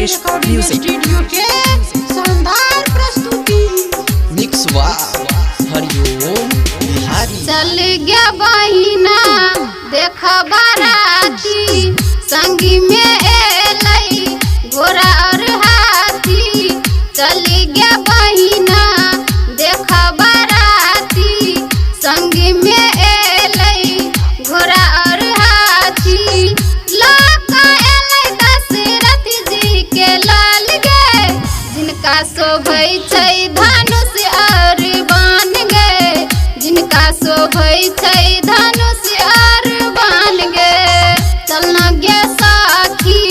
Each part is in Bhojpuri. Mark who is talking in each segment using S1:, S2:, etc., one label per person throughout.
S1: Rajesh Music
S2: स्टूडियो के शानदार प्रस्तुति
S1: मिक्स वा हरिओम बिहारी।
S3: चल गया बहिना देख बाराती संगी में एलै घोड़ा और हाथी। चल गया बहिना देख बाराती संगी में एलै घोड़ा और हाथी। लौका एलै दशरथ जी के लाल गे जिनका शोभै छै धनुष और बाण गे जिनका शोभै छै धनुष और बाण गे। चलना गे साथी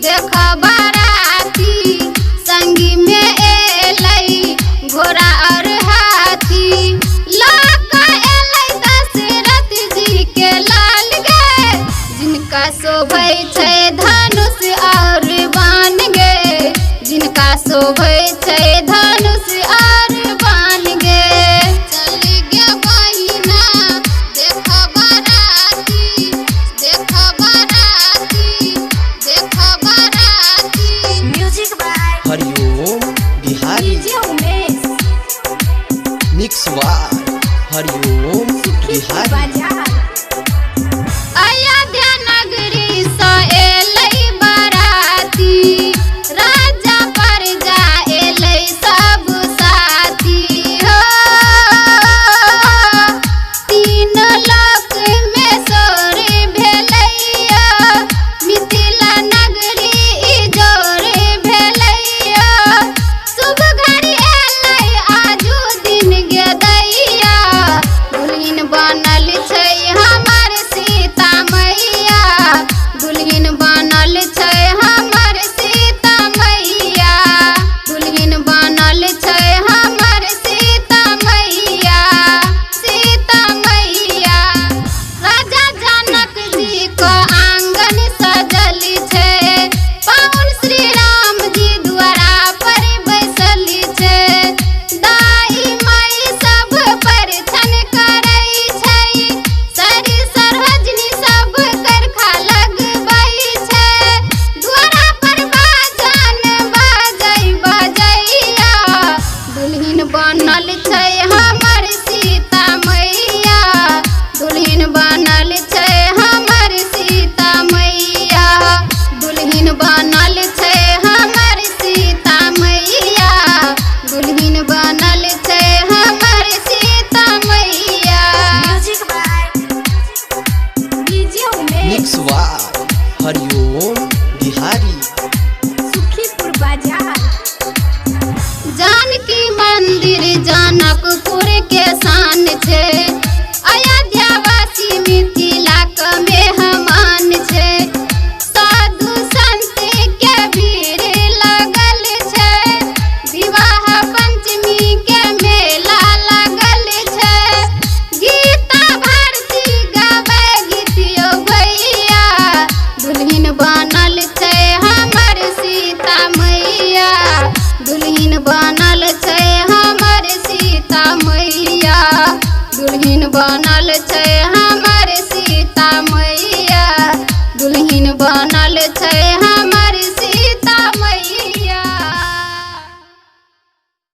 S3: देख बाराती संगी में एलै घोड़ा और हाथी। लौका एलै दशरथ जी के लाल गे जिनका शोभै छै धनुष और बाण गे जिनका शोभै छै धनुष और बाण गे। चल गया बहिना देख बाराती देख बाराती देख बाराती।
S2: Music by
S1: Hariom Bihari
S2: DJ Umesh
S1: mix वा हरिओम बिहारी।
S2: बाजार
S3: अयोध्या नगरी सँ एलै बाराती राजा प्रजा एलै सब साथी हो। तीन लोक में शोर भेलैया मिथिला नगरी इजोर भेलैया। शुभ घड़ी एलै आजू दिन गे दैया दुल्हिन बनल छै हमर सीता मैया दुल्हिन बनल छै हमर सीता मैया दुल्हिन बनल छै हमर सीता मैया सीता मैया। राजा जनक जी को आंगन सजल छै पाहुन श्री राम जी द्वारा पर बैसल छै। दाई माई सब परिछन करै छै सरी सरहजनी सब करखा लगबै छै। द्वारा पर बाजन बाजै बजैया दुल्हिन बनल छै हमर सीता मैया दुल्हिन बनल छै हमर सीता मैया दुल्हिन बनल छै हमर सीता मैया दुल्हिन बनल छै हमर सीता मैया।
S2: Music by DJ Umesh
S1: mix वा हरिओम बिहारी।
S2: सुखीपुर बाजार
S3: जानकी मंदिर जनकपुर के शान छै अयोध्या वासी मिथिला के मेहमान छै। साधु संत के भीड़ लगल छै विवाह पंचमी के मेला लगल छै। गीता भारती गाबै गीतियो भैया दुल्हिन बनल छै हमर सीता मैया दुल्हिन बनल छै हमर सीता मैया दुल्हिन बनल छै